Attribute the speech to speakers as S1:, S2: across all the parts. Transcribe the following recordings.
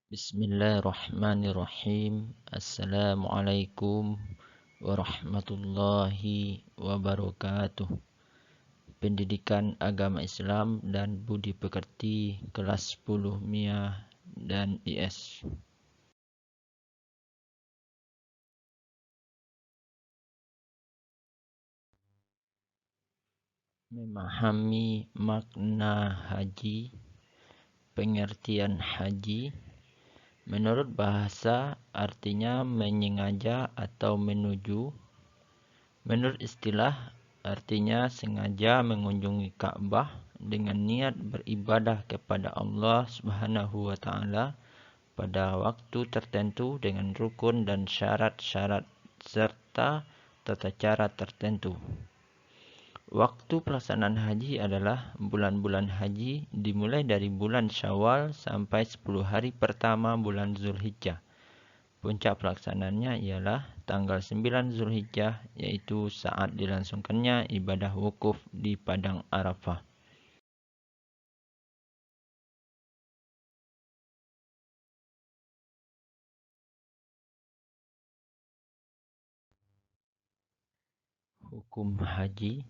S1: Bismillahirrahmanirrahim. Assalamualaikum warahmatullahi wabarakatuh. Pendidikan Agama Islam dan Budi Pekerti kelas 10 MIA dan IS. Memahami makna haji, pengertian haji. Menurut bahasa, artinya menyengaja atau menuju. Menurut istilah, artinya sengaja mengunjungi Ka'bah dengan niat beribadah kepada Allah Subhanahu wa taala pada waktu tertentu dengan rukun dan syarat-syarat serta tata cara tertentu. Waktu pelaksanaan haji adalah bulan-bulan haji dimulai dari bulan Syawal sampai 10 hari pertama bulan Zulhijjah. Puncak pelaksanaannya ialah tanggal 9 Zulhijjah, yaitu saat dilangsungkannya ibadah wukuf di Padang Arafah. Hukum haji.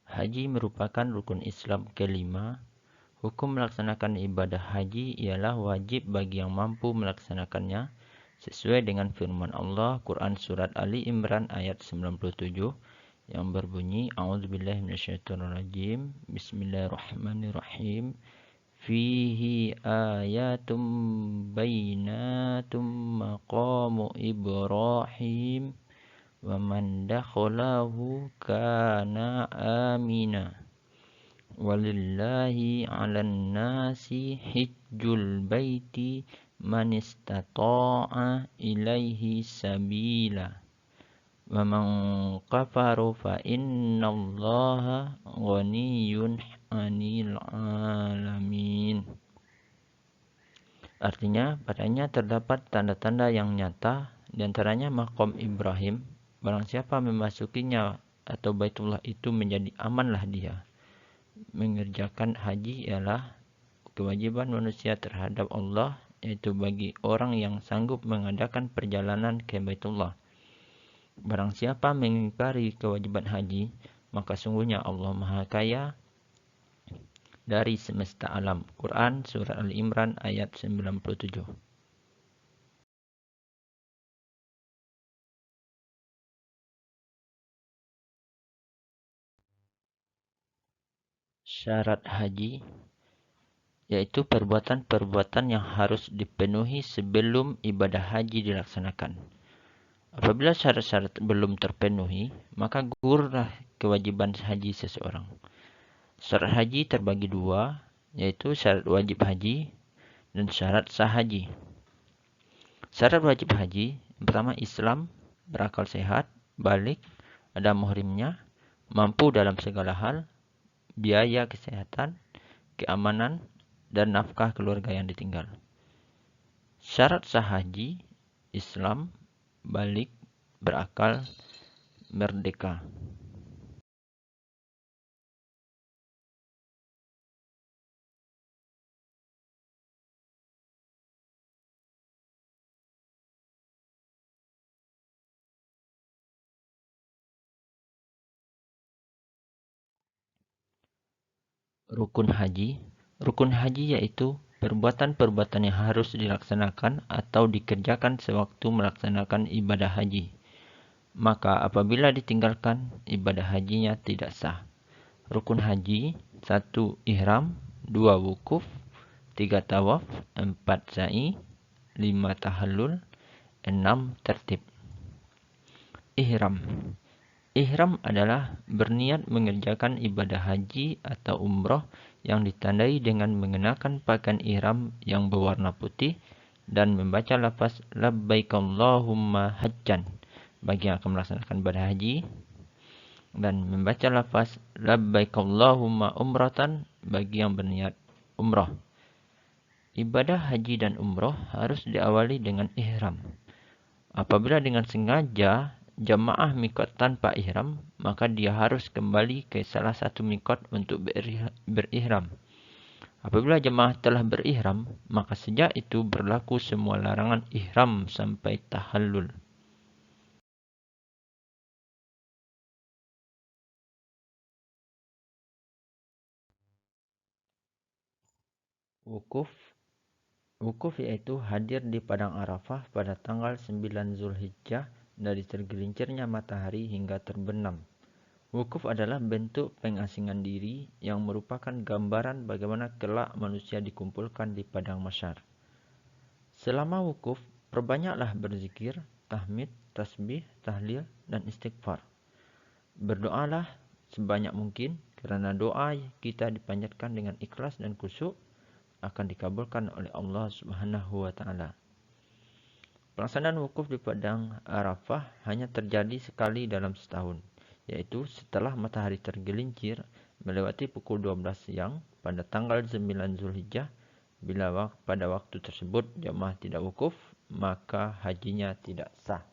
S1: Haji merupakan rukun Islam kelima. Hukum melaksanakan ibadah haji ialah wajib bagi yang mampu melaksanakannya sesuai dengan firman Allah Quran Surat Ali Imran ayat 97 yang berbunyi A'udzubillahi minasyaitonirrajim. Bismillahirrahmanirrahim. Fihi ayatum bainatum maqamu Ibrahim wa man dakhalahu kana amina. Walillahi 'alan nasi hijjul baiti man istata'a ilaihi sabila. Wa man kafara fa innallaha ghaniyyun 'anil 'alamin. Artinya, padanya terdapat tanda-tanda yang nyata, di antaranya maqam Ibrahim. Barang siapa memasukinya atau Baitullah itu menjadi amanlah dia. Mengerjakan haji ialah kewajiban manusia terhadap Allah, yaitu bagi orang yang sanggup mengadakan perjalanan ke Baitullah. Barang siapa mengingkari kewajiban haji, maka sungguhnya Allah Maha Kaya dari semesta alam. Quran Surat Al-Imran ayat 97. Syarat haji yaitu perbuatan-perbuatan yang harus dipenuhi sebelum ibadah haji dilaksanakan. Apabila syarat-syarat belum terpenuhi, maka gugurlah kewajiban haji seseorang. Syarat haji terbagi dua, yaitu syarat wajib haji dan syarat sah haji. Syarat wajib haji, yang pertama Islam, berakal sehat, balik, ada muhrimnya, mampu dalam segala hal, biaya kesehatan, keamanan, dan nafkah keluarga yang ditinggal. Syarat sah haji, Islam, balik, berakal, merdeka. Rukun haji. Rukun haji yaitu perbuatan-perbuatan yang harus dilaksanakan atau dikerjakan sewaktu melaksanakan ibadah haji. Maka apabila ditinggalkan, ibadah hajinya tidak sah. Rukun haji: 1. Ihram, 2. Wukuf, 3. Tawaf, 4. Sa'i, 5. Tahallul, 6. Tertib. Ihram. Ihram adalah berniat mengerjakan ibadah haji atau umroh yang ditandai dengan mengenakan pakaian ihram yang berwarna putih dan membaca lafaz labbaik Allahumma hajjan bagi yang akan melaksanakan ibadah haji, dan membaca lafaz labbaik Allahumma umratan bagi yang berniat umroh. Ibadah haji dan umroh harus diawali dengan ihram. Apabila dengan sengaja jamaah mikot tanpa ihram, maka dia harus kembali ke salah satu mikot untuk berihram. Apabila jemaah telah berihram, maka sejak itu berlaku semua larangan ihram sampai tahallul. Wukuf Wukuf yaitu hadir di Padang Arafah pada tanggal 9 Zulhijjah dari tergelincirnya matahari hingga terbenam. Wukuf adalah bentuk pengasingan diri yang merupakan gambaran bagaimana kelak manusia dikumpulkan di padang mahsyar. Selama wukuf, perbanyaklah berzikir, tahmid, tasbih, tahlil, dan istighfar. Berdoalah sebanyak mungkin kerana doa kita dipanjatkan dengan ikhlas dan khusyuk akan dikabulkan oleh Allah Subhanahu wa taala. Pelaksanaan wukuf di Padang Arafah hanya terjadi sekali dalam setahun, yaitu setelah matahari tergelincir melewati pukul 12 siang pada tanggal 9 Zulhijjah. Bila pada waktu tersebut jemaah tidak wukuf, maka hajinya tidak sah.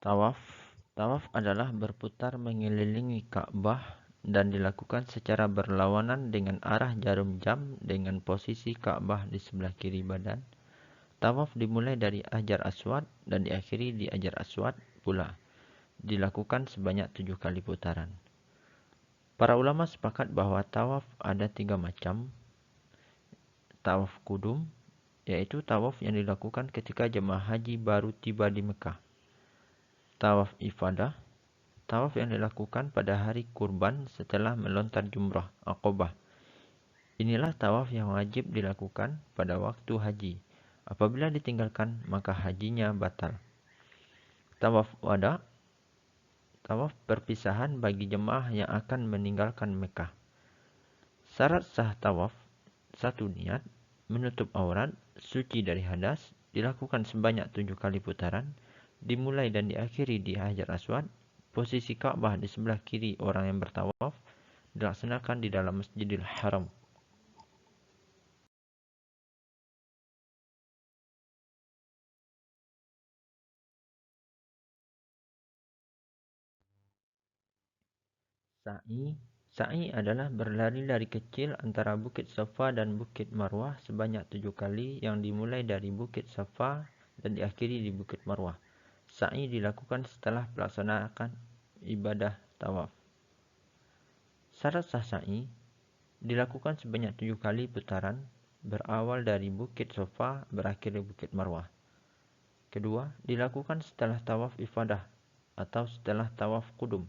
S1: Tawaf Tawaf adalah berputar mengelilingi Ka'bah dan dilakukan secara berlawanan dengan arah jarum jam dengan posisi Ka'bah di sebelah kiri badan. Tawaf dimulai dari Hajar Aswad dan diakhiri di Hajar Aswad pula. Dilakukan sebanyak 7 kali putaran. Para ulama sepakat bahawa tawaf ada 3 macam. Tawaf kudum, yaitu tawaf yang dilakukan ketika jemaah haji baru tiba di Mekah. Tawaf ifadah, tawaf yang dilakukan pada hari kurban setelah melontar jumrah Aqabah. Inilah tawaf yang wajib dilakukan pada waktu haji. Apabila ditinggalkan, maka hajinya batal. Tawaf wada, tawaf perpisahan bagi jemaah yang akan meninggalkan Mekah. Syarat sah tawaf: 1. Niat, menutup aurat, suci dari hadas, dilakukan sebanyak 7 kali putaran, dimulai dan diakhiri di Hajar Aswad, posisi Ka'bah di sebelah kiri orang yang bertawaf, dilaksanakan di dalam Masjidil Haram. Sa'i adalah berlari-lari kecil antara Bukit Safa dan Bukit Marwah sebanyak 7 kali yang dimulai dari Bukit Safa dan diakhiri di Bukit Marwah. Sa'i dilakukan setelah pelaksanaan ibadah tawaf. Syarat sah sa'i: dilakukan sebanyak 7 kali putaran, berawal dari Bukit Safa berakhir di Bukit Marwah. Kedua, dilakukan setelah tawaf ifadah atau setelah tawaf kudum.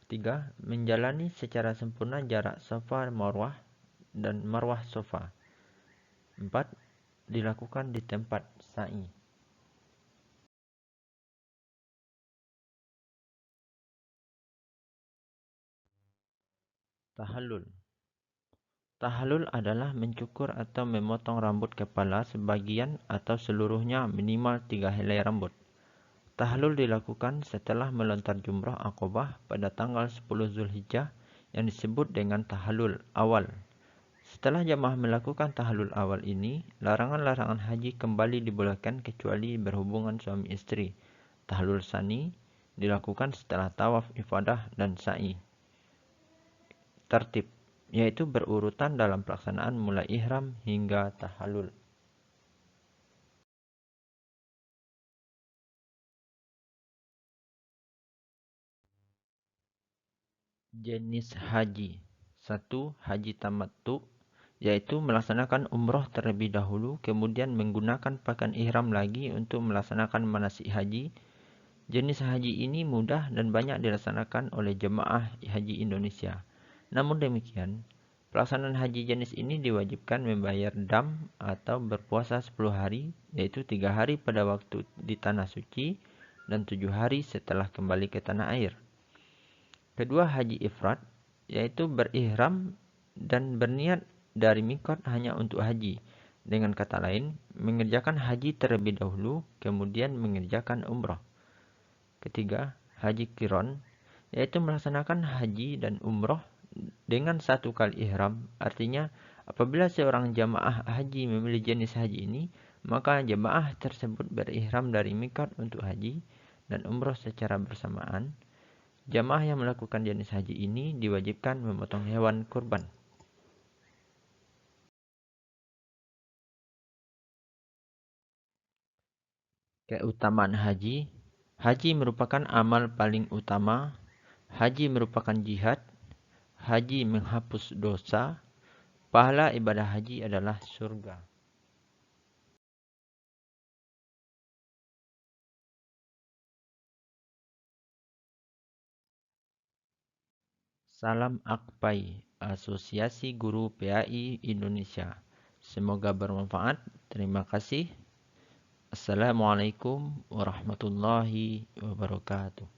S1: 3. Menjalani secara sempurna jarak Safa Marwah dan Marwah Safa. 4. Dilakukan di tempat sa'i. Tahallul adalah mencukur atau memotong rambut kepala sebagian atau seluruhnya minimal 3 helai rambut. Tahallul dilakukan setelah melontar jumrah Aqabah pada tanggal 10 Zulhijjah yang disebut dengan tahallul awal. Setelah jemaah melakukan tahallul awal ini, larangan-larangan haji kembali dibolehkan kecuali berhubungan suami istri. Tahallul sani dilakukan setelah tawaf ifadah dan sa'i. Tertib, yaitu berurutan dalam pelaksanaan mulai ihram hingga tahallul. Jenis haji. 1. Haji tamattu, yaitu melaksanakan umrah terlebih dahulu kemudian menggunakan pakaian ihram lagi untuk melaksanakan manasik haji. Jenis haji ini mudah dan banyak dilaksanakan oleh jemaah haji Indonesia. Namun demikian, pelaksanaan haji jenis ini diwajibkan membayar dam atau berpuasa 10 hari, yaitu 3 hari pada waktu di Tanah Suci dan 7 hari setelah kembali ke tanah air. Kedua, haji ifrad, yaitu berihram dan berniat dari mikot hanya untuk haji. Dengan kata lain, mengerjakan haji terlebih dahulu, kemudian mengerjakan umrah. Ketiga, haji qiron, yaitu melaksanakan haji dan umroh dengan satu kali ihram. Artinya, apabila seorang jamaah haji memilih jenis haji ini, maka jamaah tersebut berihram dari miqat untuk haji dan umroh secara bersamaan. Jamaah yang melakukan jenis haji ini diwajibkan memotong hewan kurban. Keutamaan haji. Haji merupakan amal paling utama. Haji merupakan jihad. Haji menghapus dosa. Pahala ibadah haji adalah surga. Salam Akpai, Asosiasi Guru PAI Indonesia. Semoga bermanfaat. Terima kasih. Assalamualaikum warahmatullahi wabarakatuh.